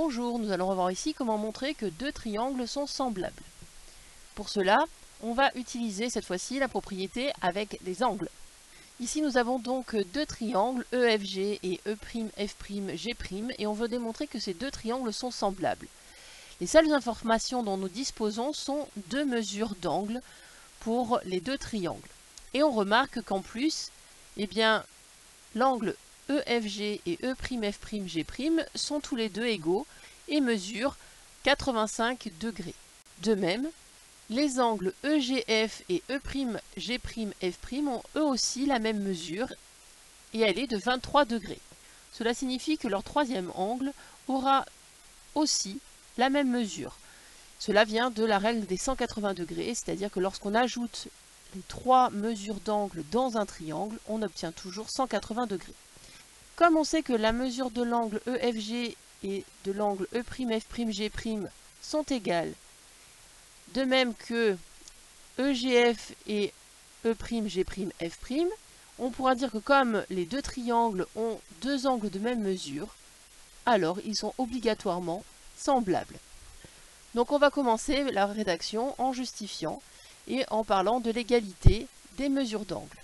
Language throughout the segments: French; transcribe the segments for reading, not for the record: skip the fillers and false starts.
Bonjour, nous allons revoir ici comment montrer que deux triangles sont semblables. Pour cela, on va utiliser cette fois-ci la propriété avec des angles. Ici nous avons donc deux triangles EFG et E'F'G' et on veut démontrer que ces deux triangles sont semblables. Les seules informations dont nous disposons sont deux mesures d'angle pour les deux triangles. Et on remarque qu'en plus, l'angle EFG et E'F'G' sont tous les deux égaux et mesurent 85 degrés. De même, les angles EGF et E'G', ont eux aussi la même mesure et elle est de 23 degrés. Cela signifie que leur troisième angle aura aussi la même mesure. Cela vient de la règle des 180 degrés, c'est-à-dire que lorsqu'on ajoute les trois mesures d'angle dans un triangle, on obtient toujours 180 degrés. Comme on sait que la mesure de l'angle EFG et de l'angle E'F'G' sont égales, de même que EGF et E'G', on pourra dire que comme les deux triangles ont deux angles de même mesure, alors ils sont obligatoirement semblables. Donc on va commencer la rédaction en justifiant et en parlant de l'égalité des mesures d'angle.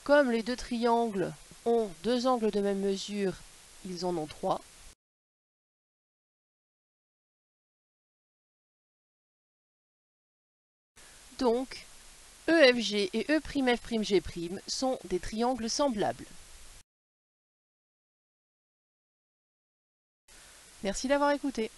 Comme les deux triangles ont deux angles de même mesure, ils en ont trois. Donc, EFG et E'F'G' sont des triangles semblables. Merci d'avoir écouté.